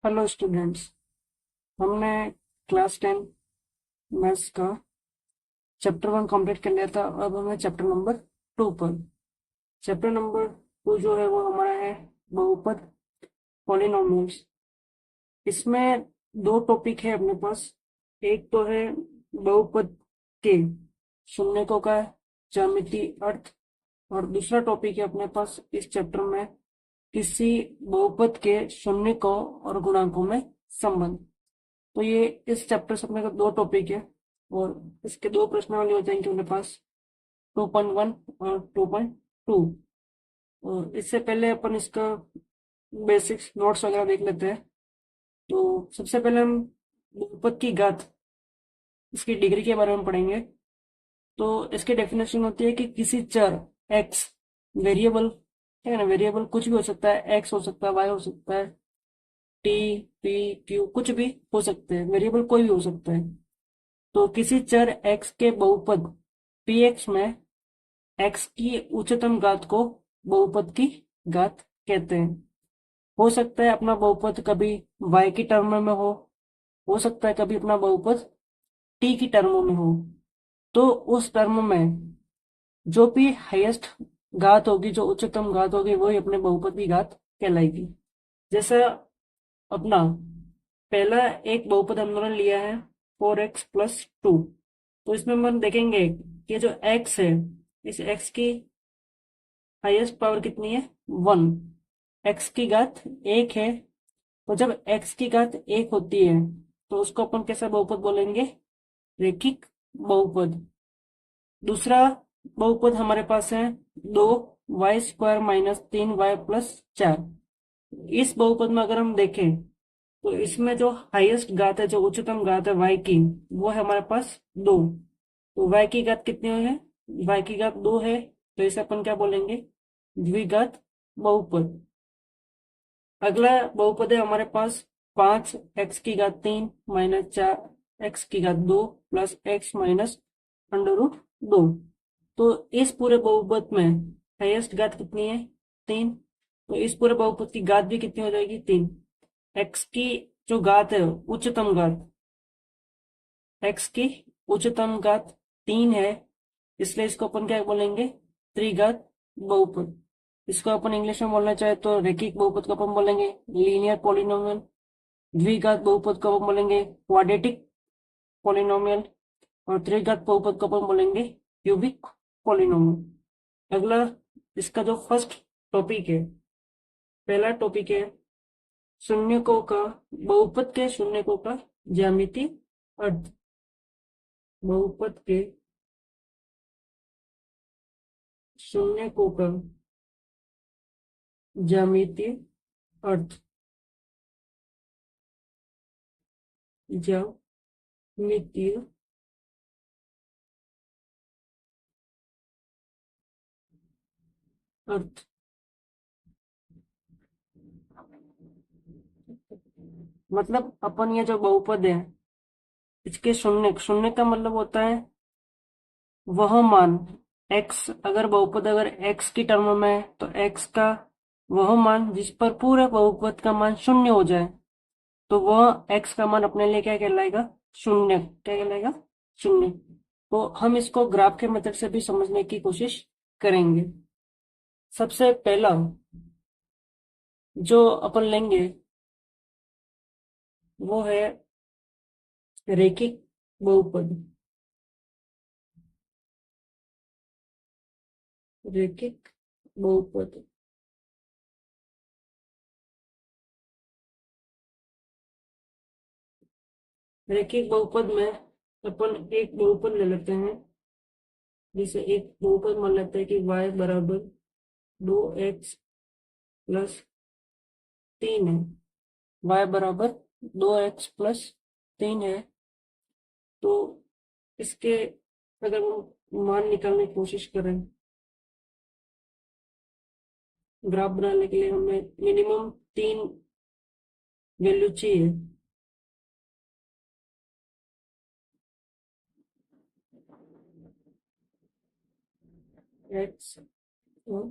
Hello students. हमने class 10 maths का chapter 1 complete कर लिया था। अब हमें चैप्टर नंबर 2 पर। चैप्टर नंबर 2 जो है वो हमारा है बहुपद, पॉलिनोमियल्स। इसमें दो टॉपिक है अपने पास। एक तो है बहुपद के शून्यकों का ज्यामितीय अर्थ, और दूसरा टॉपिक है अपने पास इस चैप्टर में किसी बहुपद के शून्यकों और गुणांकों में संबंध। तो ये इस चैप्टर से अपने को दो टॉपिक है, और इसके दो प्रश्नावली हो जाएंगे अपने पास 2.1 और 2.2। और इससे पहले अपन इसका बेसिक्स नोट्स वगैरह देख लेते हैं। तो सबसे पहले हम बहुपद की घात, इसकी डिग्री के बारे में पढ़ेंगे। तो इसकी डेफिनेशन होती है कि किसी चर एक्स, वेरिएबल है ना, वेरिएबल कुछ भी हो सकता है, एक्स हो सकता है, वाई हो सकता है, टी, पी, क्यू, कुछ भी हो सकते हैं, वेरिएबल कोई भी हो सकता है। तो किसी चर x के बहुपद px में x की उच्चतम घात को बहुपद की घात कहते हैं। हो सकता है अपना बहुपद कभी y की टर्म में हो सकता है कभी अपना बहुपद t की टर्म में हो। तो उस टर्म में जो भी हाईएस्ट घात होगी, जो उच्चतम घात होगी, वही अपने बहुपद की घात कहलाएगी। जैसा अपना पहला एक बहुपद हमने लिया है 4x+2। तो इसमें हम देखेंगे कि जो x है, इस x की हाईएस्ट पावर कितनी है, 1। x की घात 1 है। तो जब x की घात 1 होती है तो उसको अपन कैसा बहुपद बोलेंगे, रैखिक बहुपद। दूसरा बहुपद हमारे पास है 2y² - 3y+4। इस बहुपद में अगर हम देखें तो इसमें जो हाईएस्ट घात है, जो उच्चतम घात है y की, वो है हमारे पास 2। तो y की घात कितनी है, y की घात 2 है। तो इसे अपन क्या बोलेंगे, द्विघात बहुपद। अगला बहुपद है हमारे पास 5x की घात 3 - 4x की घात 2 + x - √2। तो इस पूरे बहुपद में हाईएस्ट घात कितनी है, 3। तो इस पूरे बहुपद की घात भी कितनी हो जाएगी, 3। x की जो घात है, उच्चतम घात, x की उच्चतम घात 3 है, इसलिए इसको अपन क्या बोलेंगे, त्रिघात बहुपद। इसको अपन इंग्लिश में बोलना चाहे तो रैखिक बहुपद को अपन बोलेंगे लीनियर पॉलिनोमियल। द्विघात बहुपद को अपन बोलेंगे क्वाड्रेटिक पॉलिनोमियल। और त्रिघात बहुपद को अपन बोलेंगे क्यूबिक पॉलिनोमियल। अगला इसका जो फर्स्ट टॉपिक है, पहला टॉपिक है शून्यकों का, बहुपद के शून्यकों का ज्यामितीय अर्थ। बहुपद के शून्यकों का ज्यामितीय अर्थ। ज्यामितीय अर्थ मतलब अपन ये जो बहुपद है, इसके शून्य, शून्य का मतलब होता है वह मान x, अगर बहुपद अगर x की टर्म में है तो x का वह मान जिस पर पूरे बहुपद का मान शून्य हो जाए, तो वह x का मान अपने लिए क्या कहलाएगा, शून्य। क्या कहलाएगा, शून्य। तो हम इसको ग्राफ के मेथड से भी समझने की कोशिश करेंगे। सबसे पहला जो अपन लेंगे वो है रैखिक बहुपद। रैखिक बहुपद। रैखिक बहुपद में अपन एक बहुपद ले लेते हैं, जिसे एक बहुपद मान लेते हैं कि y बराबर 2x+3 है। y बराबर 2x+3 है। तो इसके अगर हम मान निकालने की कोशिश करें, ग्राफ बनाने के लिए हमें मिनिमम 3 वैल्यू चाहिए। x और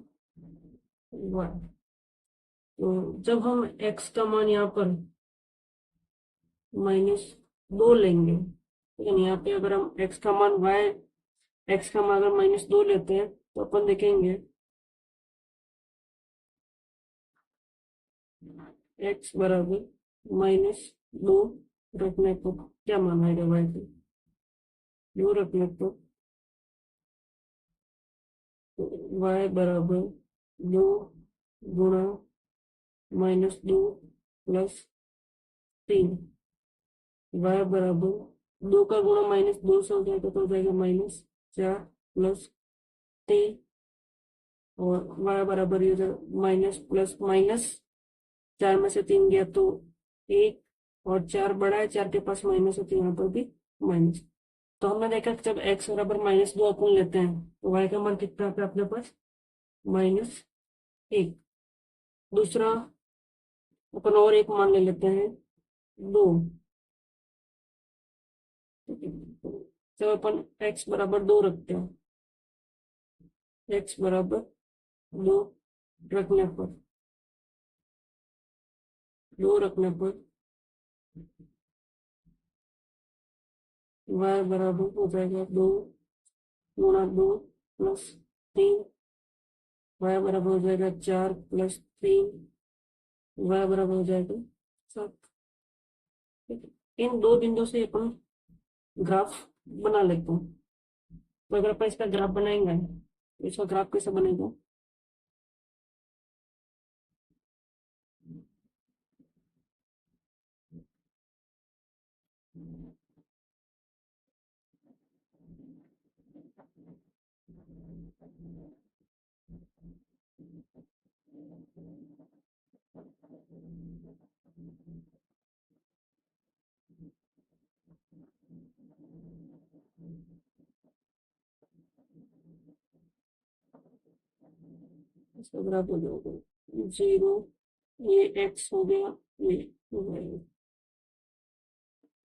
y। तो जब हम x का मान यहाँ पर -2 लेंगे। लेकिन यहाँ पे अगर हम x का मान अगर -2 लेते हैं तो अपन देखेंगे x बराबर -2 रखने को क्या मान आएगा y को 2 रखने को y बराबर 2 गुणा -2 प्लस 3 y बराबर 2 का गुणा -2 से हो जाएगा तो हो जाएगा -4 प्लस 3 और y बराबर ये माइनस प्लस माइनस 4 में से 3 गया तो 1 और 4 बड़ा है 4 के पास माइनस है तो यहाँ पर भी माइनस। तो हमने देखा कि जब x बराबर -2 अपन लेते हैं तो y का मान कितना आता है अपने पास -1। दूसरा अपन और एक मान ले लेते हैं 2। जब अपन x बराबर 2 रखते हैं x बराबर 2 रखने पर 2 रखने पर y बराबर हो जाएगा 2 गुणा 2 प्लस 3 y बराबर हो जाएगा 4 प्लस 3 y बराबर हो जाएगा 7। ठीक है, इन दो बिंदु से अपन ग्राफ बना लेते हैं। तो अगर अपन इसका ग्राफ बनाएंगे तो इसका ग्राफ कैसे बनेगा इसका ग्राफ हो जाएगा 0 ये x हो गया ये हो जाएगा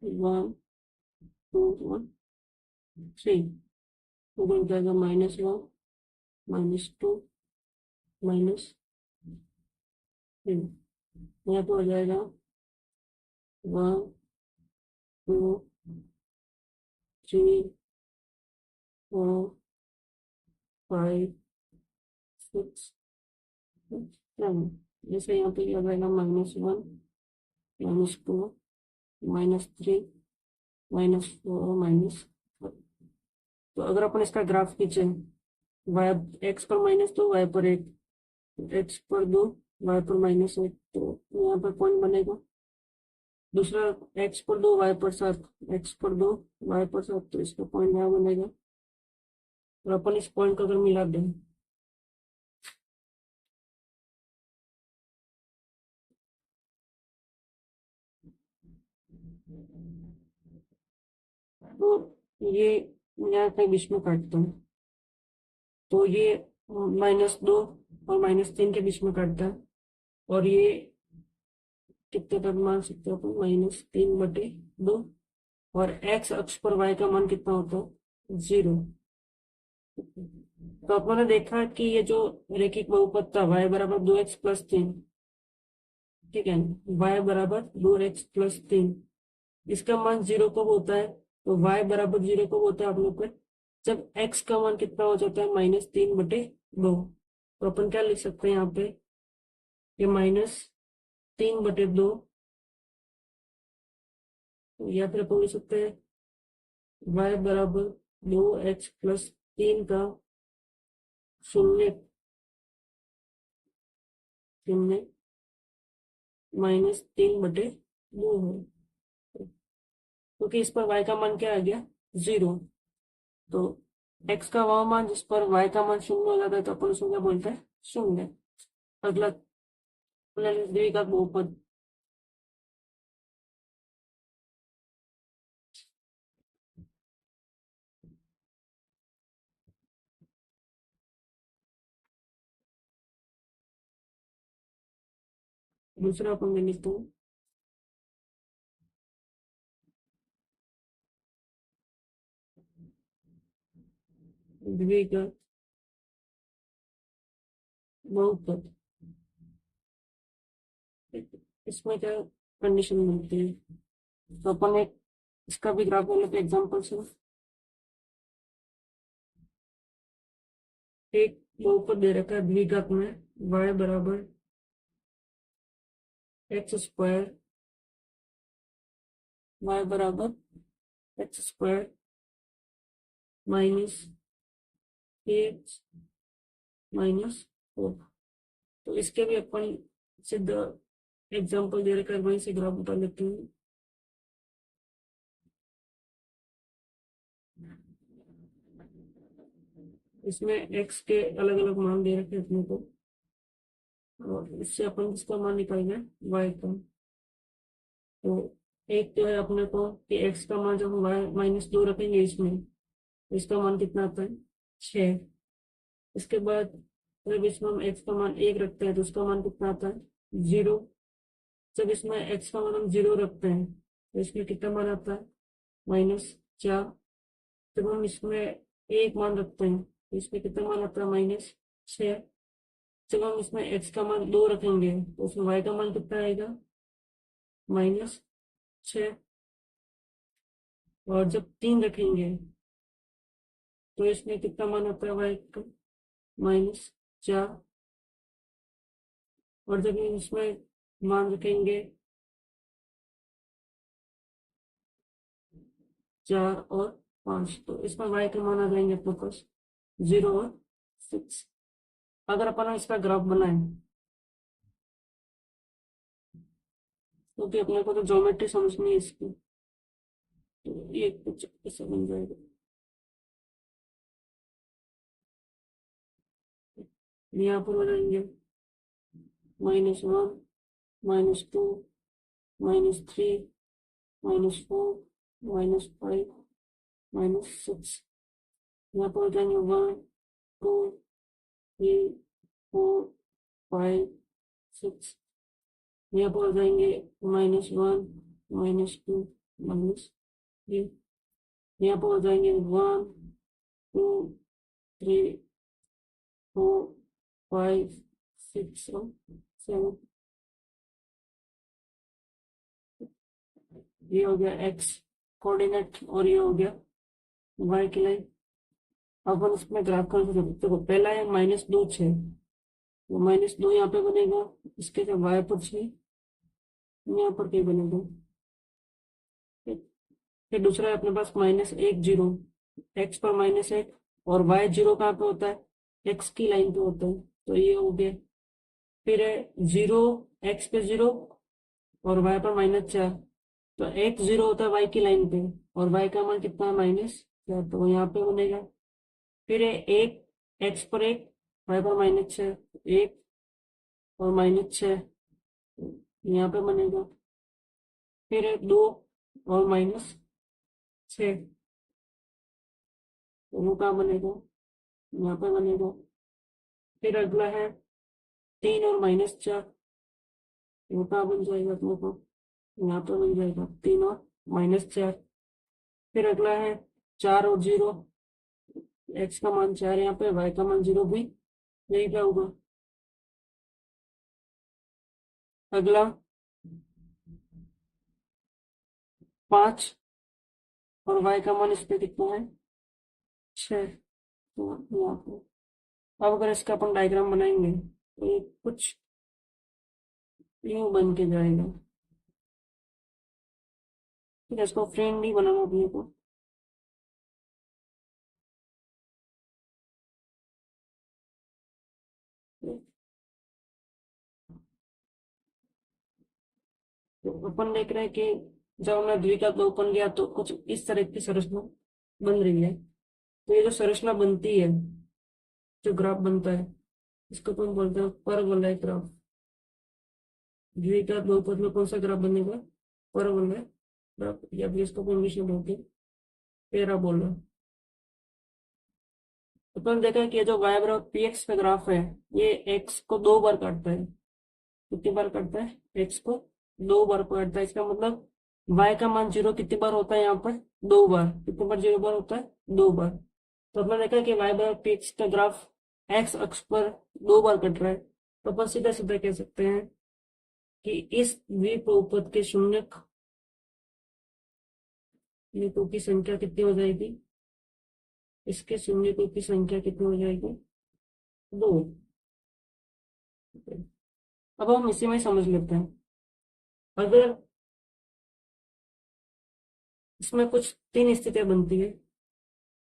1 2 1 3 हो जाएगा -1 -2 -3 यहाँ पर हो जाएगा 1 2 3 4 5 6 7। जैसे यहाँ पे आ जाएगा -1 -2 -3 -4 -4। तो अगर अपन इसका ग्राफ खींचे y x पर -2 y पर 1 x पर 2 y पर -1 तो यहाँ पर पॉइंट बनेगा। दूसरा x पर 2 y पर 7 x पर 2 y पर 7 तो इसका पॉइंट यहाँ बनेगा। और अपन इस पॉइंट को अगर मिला दें तो ये यहाँ कहीं बीच में काटता है तो ये -2 और -3 के बीच में काटता है और ये कितने तक मान सकते हो अपन -3/2 और x अक्ष पर y का मान कितना होता है 0। तो अपन ने देखा कि ये जो रैखिक बहुपद था y बराबर 2x प्लस 3 ठीक है y बराबर 2x+3 इसका मान 0 कब होता है तो y बराबर 0 कब होता है आप लोग का जब x का मान कितना हो जाता है -3/2। तो अपन क्या लिख सकते हैं यहाँ पे ये -3/2 या फिर अपन लिख सकते हैं y बराबर 2x+3 का 0 0 -3/2 है क्योंकि इस पर y का मान क्या आ गया 0। तो x का वह मान जिस पर y का मान 0 हो जाता है तो अपन उसको क्या बोलते हैं 0। अगला द्विघात बहुपद दूसरा अपन में लिखते हैं द्विघात बहुपद। इसमें क्या कंडीशन मिलती है तो अपन एक इसका भी ग्राफ ले लेते एग्जाम्पल से। एक बहुपद दे रखा है द्विघात में y बराबर एक्स स्क्वायर, y बराबर x square minus x minus 4। तो इसके भी अपन सीधा एग्जाम्पल दे रखा है, वहीं से ग्राफ बता लेते हैं। इसमें x के अलग अलग मान दे रखे हैं अपने को, और इससे अपन किसका मान निकालेंगे, y का। तो एक तो है अपने को कि x का मान जब y -2 रखेंगे इसमें, तो इसका मान कितना आता है, 6। इसके बाद जब इसमें हम x का मान 1 रखते हैं तो उसका मान कितना आता है, 0। जब इसमें x का मान हम 0 रखते हैं तो इसमें कितना मान आता है, -4। जब हम इसमें एक मान रखते हैं तो इसमें कितना मान आता है, -6। जब हम इसमें x का मान 2 रखेंगे तो उसमें y का मान कितना आएगा, -6। और जब 3 रखेंगे तो इसमें कितना मान आता है y का, -4। और जब हम इसमें मान रखेंगे 4 और 5, तो इसमें y के मान आ जाएंगे अपने पास 0 और 6। अगर अपन इसका ग्राफ बनाएं तो भी अपने को तो ज्योमेट्री समझनी है इसकी, तो ये कुछ ऐसा बन जाएगा। यहाँ पर हो जाएंगे -1 -2 -3 -4 -5 -6। यहाँ पर हो जाएंगे 1 2 3 4 5 6। यहाँ पर हो जाएंगे -1 -2 -3। यहाँ पर हो जाएंगे 1 2 3 4 5 6 और 7। ये हो गया x कोऑर्डिनेट और ये हो गया y की लाइन। अब हम इसमें ग्राफ कर सकते हैं। देखो पहला है -2 6, वो -2 यहाँ पे बनेगा, इसके जब y पर 6 यहाँ पर कहीं बनेगा। फिर दूसरा है अपने पास -1 0, x पर -1 और y 0 कहाँ पे होता है, x की लाइन पे होता है, तो ये हो गया। फिर है 0 x पे 0 और y पर -4, तो x 0 होता है y की लाइन पे और y का मान कितना है, -4, तो यहाँ पे बनेगा। फिर है 1 x पर 1 y पर -6, 1 और -6 यहाँ पे बनेगा। फिर है 2 और -6, तो वो कहाँ बनेगा, यहाँ पे बनेगा। फिर अगला है 3 और -4, वो कहाँ बन जाएगा अपने को, यहाँ पे बन जाएगा 3 और -4। फिर अगला है 4 और 0, x का मान 4 यहाँ पे, y का मान 0 भी यही क्या होगा। अगला 5 और y का मान इस पे कितना है, 6, तो यहाँ पे। अब अगर इसका अपन डायग्राम बनाएंगे तो ये कुछ यूं बन के जाएगा। ठीक है, इसको फ्रेंडली बनाना अपने को। तो अपन देख रहे हैं कि जब हमने द्विघात बहुपद लिया तो कुछ इस तरह की संरचना बन रही है। तो ये जो संरचना बनती है, जो ग्राफ बनता है, इसको अपन बोलते हैं परवलय ग्राफ। द्विघात बहुपद में कौन सा ग्राफ बनेगा, परवलय ग्राफ, या फिर इसको इंग्लिश में बोलते हैं पैराबोला। अपन देखा है कि ये जो y बराबर px का ग्राफ है, ये x को 2 बार काटता है। कितनी बार काटता है, x को 2 बार काटता है। इसका मतलब y का मान 0 कितनी बार होता है, यहाँ पर 2 बार। कितनी बार 0 बार होता है, 2 बार। तो अपने देखा कि y बराबर px का ग्राफ x अक्ष पर 2 बार कट रहा है, तो अपन सीधा सीधा कह सकते हैं कि इस द्विबहुपद के शून्यक शून्यकों की संख्या कितनी हो जाएगी, इसके शून्यकों की संख्या कितनी हो जाएगी, 2। अब हम इसी में समझ लेते हैं। अगर इसमें कुछ 3 स्थितियां बनती है,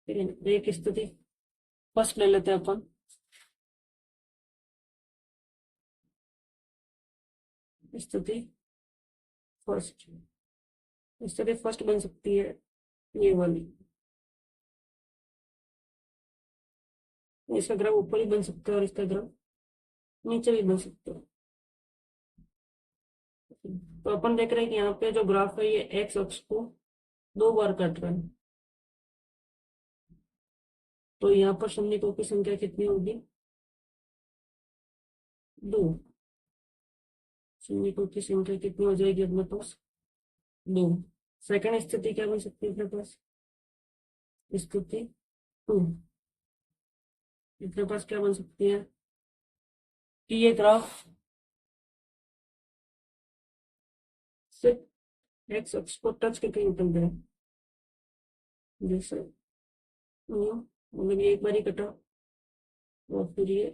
ठीक है। एक स्थिति फर्स्ट ले लेते हैं अपन। स्थिति फर्स्ट, स्थिति फर्स्ट बन सकती है ये वाली, इसका ग्राफ ऊपर ही बन सकता है और इसका ग्राफ नीचे भी बन सकता है। तो अपन देख रहे हैं कि यहाँ पे जो ग्राफ है ये एक्स अक्ष को 2 बार काट रहा है, तो यहाँ पर शून्यकों की संख्या कितनी होगी, 2। शून्यकों की संख्या कितनी हो जाएगी अपने पास, 2। सेकंड स्थिति क्या बन सकती है अपने पास, स्थिति 2। अपने पास क्या बन सकती है कि ये ग्राफ सिर्फ एक्स अक्ष को टच करके निकल गया, जैसे मतलब ये एक बार ही कटा और फिर ये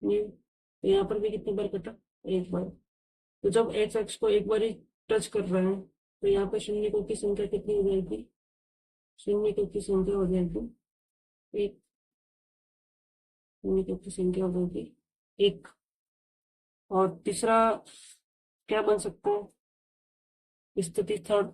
तो यहाँ पर भी कितनी बार कटा, एक बार। तो जब एक्स अक्ष को एक बार ही टच कर रहे हैं तो यहाँ पे शून्यकों की संख्या कितनी हो जाएगी, शून्यकों की संख्या हो जाएगी 1। शून्यकों की संख्या हो जाएगी 1। और तीसरा क्या बन सकता है, स्थिति थर्ड,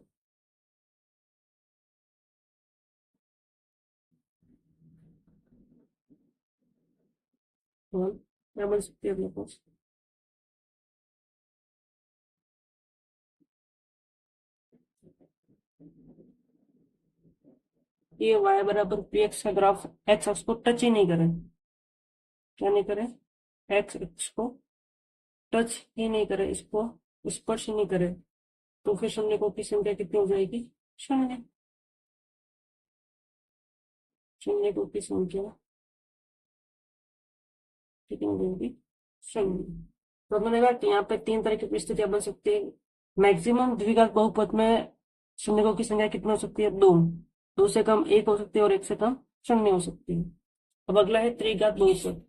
क्या बन सकती है अपने पास, ये y बराबर पी एक्स का ग्राफ एक्स अक्ष को टच ही नहीं करे, क्या नहीं करे, एक्स अक्ष को टच ही नहीं करे, इसको स्पर्श ही नहीं करे, तो फिर शून्यकों की संख्या कितनी हो जाएगी, 0। शून्यकों की संख्या कितनी हो जाएगी, 0। तो मैंने कहा कि यहाँ पे 3 तरह की परिस्थितियां बन सकती है। मैक्सिमम द्विघात बहुपद में शून्यकों की संख्या कितनी हो सकती है, 2। 2 से कम 1 हो सकती है और 1 से कम 0 हो सकती है। अब अगला है त्रिघात बहुपद।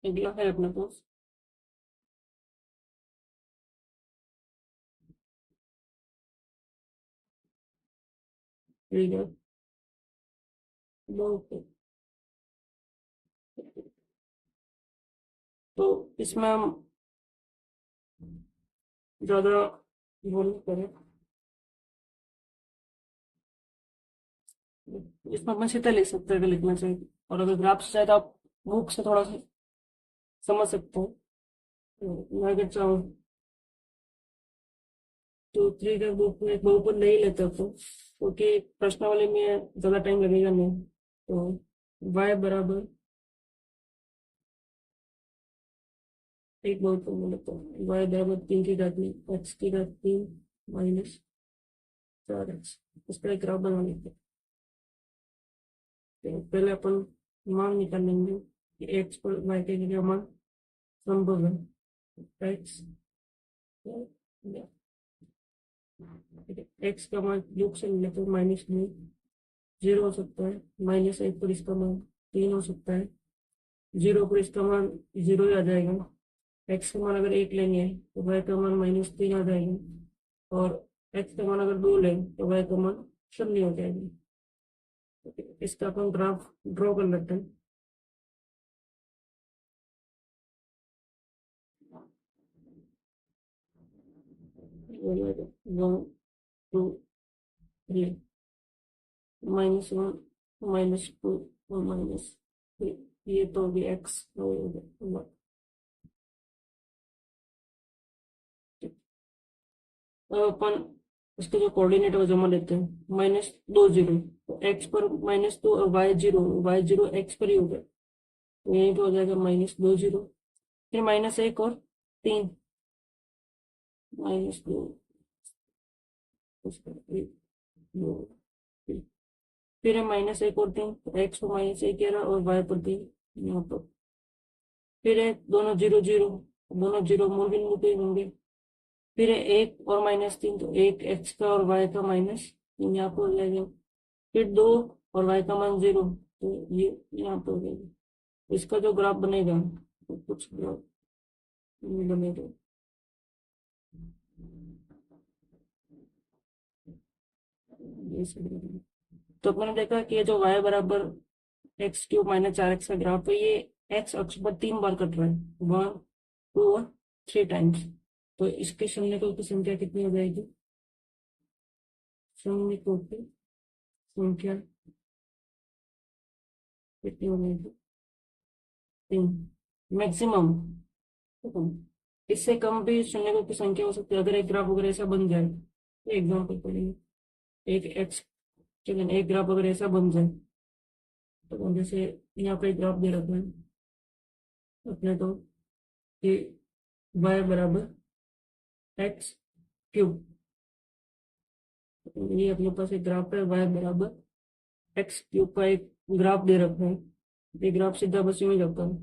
अगला है अपने पास त्रिघात बहुपद। तो इसमें हम ज्यादा वो नहीं करें, इसमें अपन सीधा लिख सकते हैं अगर लिखना चाहिए, और अगर ग्राफ से चाहे तो आप बुक से थोड़ा सा समझ सकते हो। तो मैं अगर चाहूँ तो त्रिघात बहुपद में बहुपद नहीं लेते अपन, क्योंकि प्रश्नावली में ज्यादा टाइम लगेगा नहीं। तो y बराबर एक बहुपद में लेते हैं, y बराबर 3 की घात में x की घात 3 माइनस 4x, इसका एक ग्राफ बना लेते हैं। तो पहले अपन मान निकाल लेंगे कि x पर y के लिए मान संभव है, x x का मान योग से लेते हैं -2, 0 हो सकता है, -1 पर इसका मान 3 हो सकता है, 0 पर इसका मान 0 ही आ जाएगा। एक्स का मान अगर 1 लेंगे तो वाई का मान -3 आ जाएगा, और एक्स का मान अगर 2 लें तो वाई का मान 0 हो जाएगी। इसका अपन ग्राफ ड्रॉ कर लेते हैं। वन टू थ्री, -1 -2 और -3, ये तो भी एक्स। अब अपन इसके जो कोऑर्डिनेट है जमा लेते हैं, -2 0, तो एक्स पर -2 और y0 एक्स पर ही हो गया, तो यहीं पे हो जाएगा -2 0, फिर -1 और 3, -2 दो, फिर है -1 और 3, तो एक्स पर -1 कह रहा है और वाई पर 3 यहाँ पर। फिर है दोनों 0 0, दोनों 0 मूल बिंदु पे होंगे। फिर है 1 और -3, तो 1 एक्स का और वाई का -3 यहाँ पर हो जाएगा। फिर 2 और वाई का मान 0, तो ये यहाँ पर हो जाएगा। इसका जो ग्राफ बनेगा तो कुछ ग्राफ बनेगा। ये सब बनेगा। तो अपने देखा कि ये जो y बराबर x³ -4x का ग्राफ है, ये x अक्ष पर 3 बार कट रहा है, 1 2 और 3 टाइम्स। तो इसके शून्यकों की संख्या कितनी हो जाएगी? शून्यकों की संख्या कितनी हो जाएगी? 3 मैक्सिमम। इससे कम भी शून्यकों की संख्या हो सकती है अगर एक ग्राफ वगैरह ऐसा बन जाए। एग्जाम्पल पढ़ेंगे। एक एक्स चलिए एक ग्राफ अगर ऐसा बन जाए, तो जैसे यहाँ पे ग्राफ दे रखा है अपने को कि y बराबर x³। ये अपने पास एक ग्राफ है, y बराबर x³ का एक ग्राफ दे रखा है। ये ग्राफ सीधा बस यूं ही जाता है।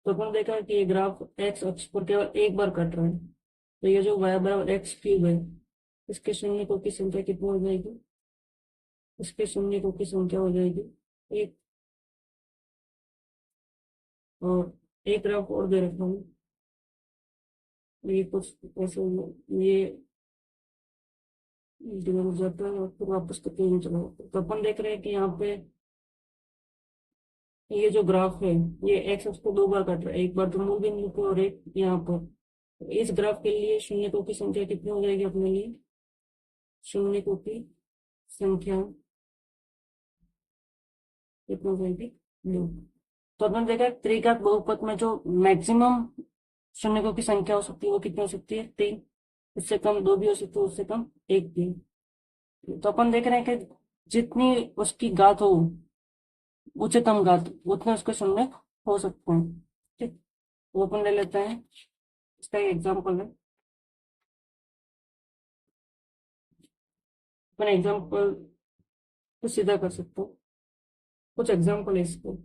तो अपन देखा कि ये ग्राफ x अक्ष पर केवल एक बार कट रहा है। तो ये जो y बराबर x³ है, इसके शून्यकों की संख्या कितनी हो जाएगी? इसके शून्यकों की संख्या हो जाएगी 1। और एक ग्राफ और दे रखा हूँ, ये कुछ ऐसे ये डिवाइड हो जाता है और फिर वापस करके नहीं चला जाता। तो अपन देख रहे हैं कि यहाँ पे ये जो ग्राफ है, ये एक्स अक्ष को 2 बार काट रहा है, एक बार तो मूल बिंदु पे और एक यहाँ पर। तो इस ग्राफ के लिए शून्यकों की संख्या कितनी हो जाएगी अपने लिए? शून्यकों की संख्या कितनी हो जाएगी? 2। तो अपन देखा त्रिघात बहुपद में जो मैक्सिमम शून्यकों की संख्या हो सकती है वो कितनी हो सकती है? 3। उससे कम 2 भी हो सकती है, उससे कम 1 भी। तो अपन देख रहे हैं कि जितनी उसकी घात हो, उच्चतम घात, उतने उसके शून्य हो सकते हैं। ठीक, वो अपन ले लेते हैं। इसका एक एग्जाम्पल है। अपन एग्जाम्पल तो सीधा कर सकते हो, कुछ एग्जाम्पल है इसको।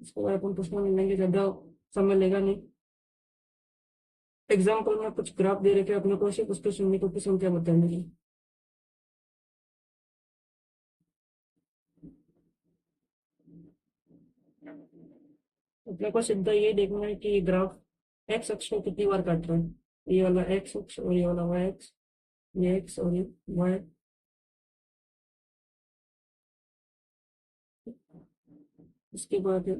इसके बाद अपन प्रश्न मिलेंगे, ज्यादा समय लेगा नहीं। एग्जाम्पल में कुछ ग्राफ दे रखे अपने को, सिर्फ उसके शून्यकों की संख्या बताने की। अपने को सीधा ये देखना है कि ये ग्राफ एक्स अक्ष को कितनी बार काट रहा है। ये वाला एक्स अक्ष और ये वाला वाई अक्ष, ये एक्स और ये वाई। इसके बाद ये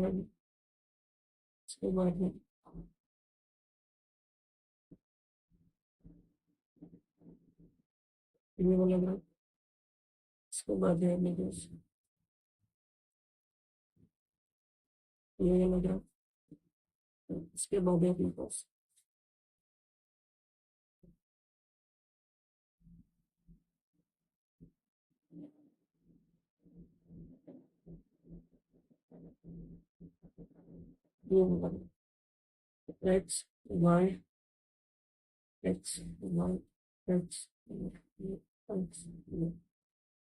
वाली, इसके बाद में ये वाला ग्राफ, इसके बाद है अपने पास ये वाला ग्राफ, इसके बाद है अपने पास ये वाला graph, x y x y x x.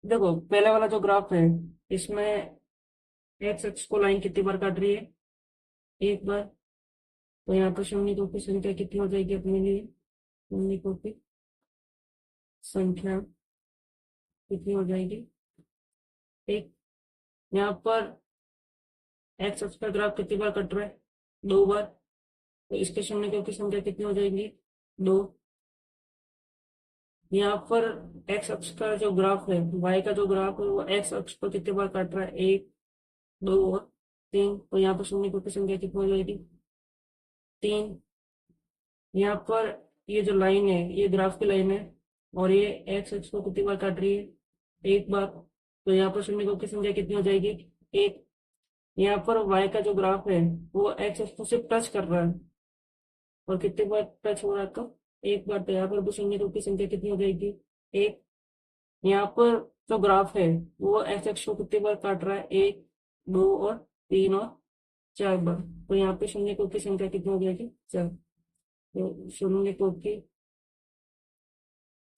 देखो पहले वाला जो ग्राफ है, इसमें एक्स एक्स को लाइन कितनी बार काट रही है? एक बार। तो यहाँ पर शून्यकों की संख्या कितनी हो जाएगी अपने लिए? शून्यकों की संख्या कितनी हो जाएगी? 1। यहाँ पर एक्स अक्ष का ग्राफ कितनी बार कट रहा है? 2 बार। तो इसके शून्यकों की संख्या कितनी हो जाएगी? 2। यहाँ पर एक्स अक्ष का जो ग्राफ है, वाई का जो ग्राफ है, वो एक्स अक्ष पर कितनी बार काट रहा है? 1 2 और 3। तो यहाँ पर शून्यकों की संख्या कितनी हो जाएगी? 3। यहाँ पर ये जो लाइन है, ये ग्राफ की लाइन है और ये एक्स एक्स को कितनी बार काट रही है? एक बार। तो यहाँ पर शून्यकों की संख्या कितनी हो जाएगी? 1। यहाँ पर वाई का जो ग्राफ है, वो एक्स एक्स को सिर्फ टच कर रहा है और कितनी बार टच हो रहा है? तो एक बार। तो यहाँ पर भी शून्यकों की संख्या कितनी हो जाएगी? 1। यहाँ पर जो ग्राफ है, वो एक्स एक्स को कितनी बार काट रहा है? 1 2 और 3 और 4 बार। तो यहाँ पे शून्यकों की संख्या कितनी हो जाएगी? 4। तो शून्य को की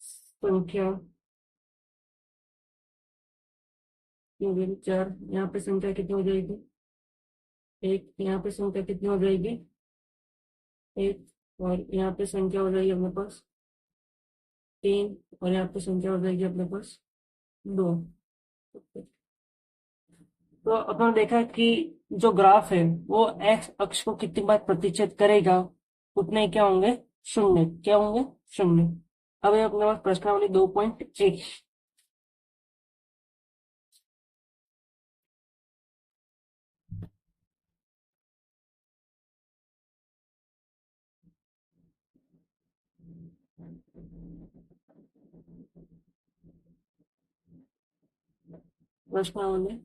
संख्या की हो जाएगी 4। यहाँ पे संख्या कितनी हो जाएगी 1। यहाँ पे संख्या कितनी हो जाएगी 1। और यहाँ पे संख्या हो जाएगी अपने पास 3। और यहाँ पे संख्या हो जाएगी अपने पास 2। तो अपन देखा कि जो ग्राफ है वो एक्स अक्ष को कितनी बार प्रतिच्छेद करेगा, उतने क्या होंगे शून्य। क्या होंगे शून्य। अब ये अपने पास प्रश्नावली 2.1। प्रश्नावली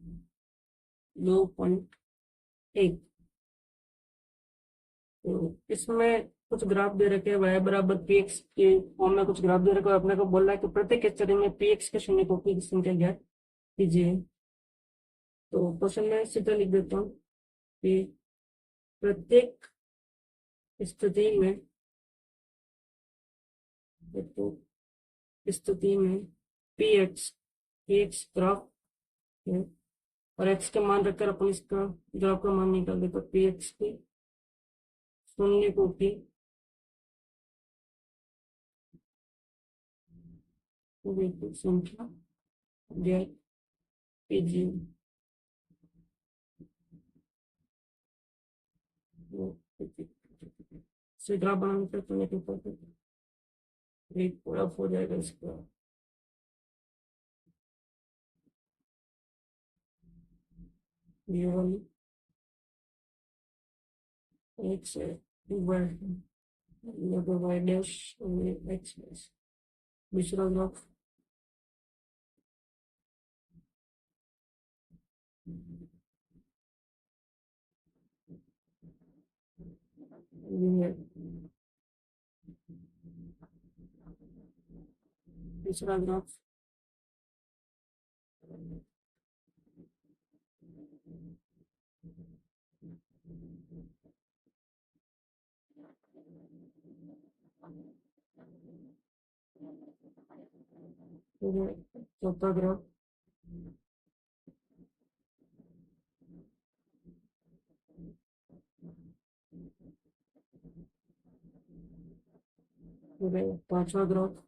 2.1। तो इसमें कुछ ग्राफ दे रखे हैं, y बराबर पी एक्स के फॉर्म में कुछ ग्राफ दे रखे हैं। अपने को बोल रहा है कि प्रत्येक स्थिति में पी एक्स के शून्य कोटि की संख्या ज्ञात कीजिए। तो क्वेश्चन में सीधा लिख देता हूँ कि प्रत्येक स्थिति में तो स्थिति में पी एक्स ग्राफ है और एक्स के मान रखकर अपन इसका ग्राफ का मान निकाल दे। तो पी एक्स की शून्य कोटि संख्या ज्ञात कीजिए। से ग्राफ बनाने का तो नहीं पता एक पूरा हो जाएगा इसका। ये वाली एक्स है वाई डैश एक्स डैश। दूसरा ग्राफ ये है। तीसरा ग्राफ चौथा ग्राफ पांचवा ग्राफ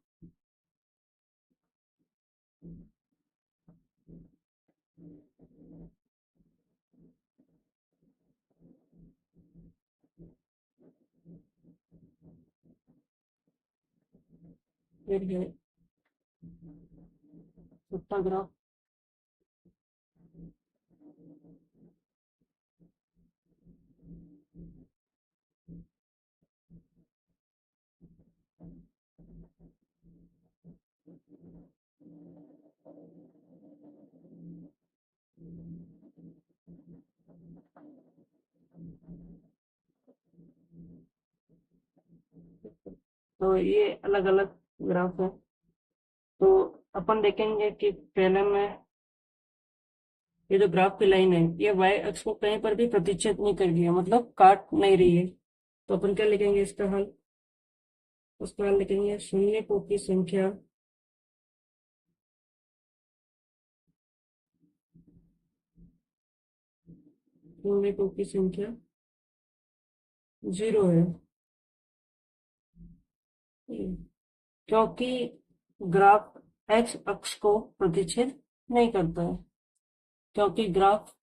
फिर है छठा ग्राफ तो ये अलग अलग ग्राफ है। तो अपन देखेंगे कि पहले में ये जो ग्राफ की लाइन है ये वाई अक्ष को कहीं पर भी प्रतिच्छेद नहीं कर रही है, मतलब काट नहीं रही है। तो अपन क्या लिखेंगे इसका हल। उसका हल लिखेंगे शून्य को की संख्या शून्य को की संख्या 0 है क्योंकि ग्राफ एक्स अक्ष को प्रतिच्छेद नहीं करता है। क्योंकि ग्राफ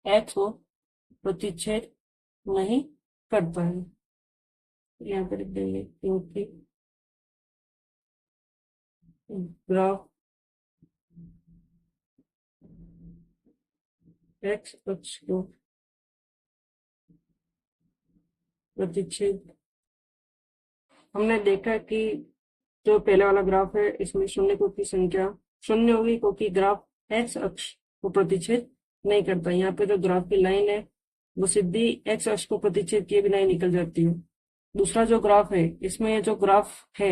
एक्स को प्रतिच्छेद नहीं करता है। यहाँ पर लिख देंगे क्योंकि ग्राफ एक्स अक्ष को प्रतिच्छेद। हमने देखा कि जो पहले वाला ग्राफ है इसमें शून्य को की संख्या शून्य होगी क्योंकि ग्राफ एक्स अक्ष को प्रतिच्छेद नहीं करता। यहाँ पे जो ग्राफ की लाइन है वो सीधी एक्स अक्ष को प्रतिच्छेद किए बिना ही निकल जाती है। दूसरा जो ग्राफ है इसमें ये जो ग्राफ है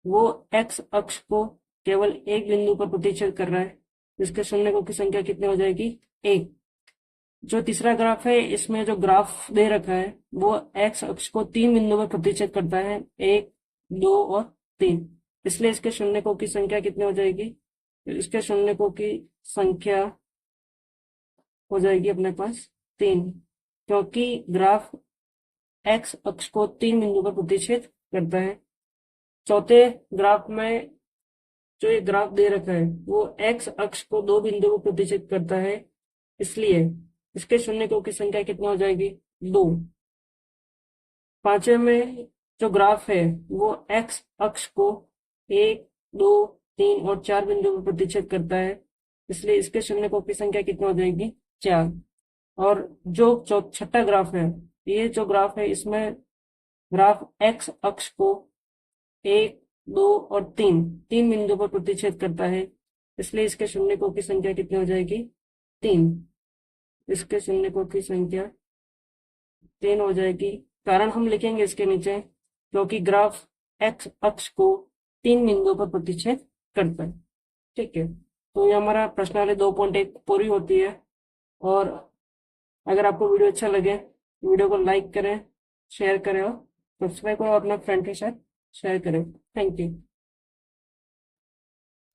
वो एक्स अक्ष को केवल एक बिंदु पर प्रतिच्छेद कर रहा है, जिसके शून्य को की संख्या कितनी हो जाएगी 1। जो तीसरा ग्राफ है, इसमें जो ग्राफ दे रखा है वो एक्स अक्ष को 3 बिंदु पर प्रतिच्छेद करता है, 1, 2 और 3। इसलिए इसके शून्यकों की संख्या कितनी हो जाएगी? इसके शून्यकों की संख्या हो जाएगी अपने पास 3, क्योंकि ग्राफ एक्स अक्ष को 3 बिंदु पर प्रतिच्छेद करता है। चौथे ग्राफ में जो ये ग्राफ दे रखा है वो एक्स अक्ष को 2 बिंदु पर प्रतिच्छेद करता है, इसलिए इसके शून्यकों की संख्या कितनी हो जाएगी? 2। पांचवे में जो ग्राफ है वो एक्स अक्ष को 1, 2, 3 और 4 बिंदु पर प्रतिच्छेद करता है, इसलिए इसके शून्यकों की संख्या कितनी हो जाएगी? 4। और जो छठा ग्राफ है, ये जो ग्राफ है इसमें ग्राफ एक्स अक्ष को 1, 2 और 3 बिंदु पर प्रतिच्छेद करता है, इसलिए इसके शून्यकों की संख्या कितनी हो जाएगी? 3। इसके शून्यकों की संख्या 3 हो जाएगी। कारण हम लिखेंगे इसके नीचे, क्योंकि ग्राफ एक्स अक्ष को 3 बिंदु पर प्रतिच्छेद करता है। ठीक है, तो ये हमारा प्रश्नावली 2.1 पूरी होती है। और अगर आपको वीडियो अच्छा लगे, वीडियो को लाइक करें, शेयर करें और सब्सक्राइब करें और अपने फ्रेंड के साथ शेयर करें। Thank you.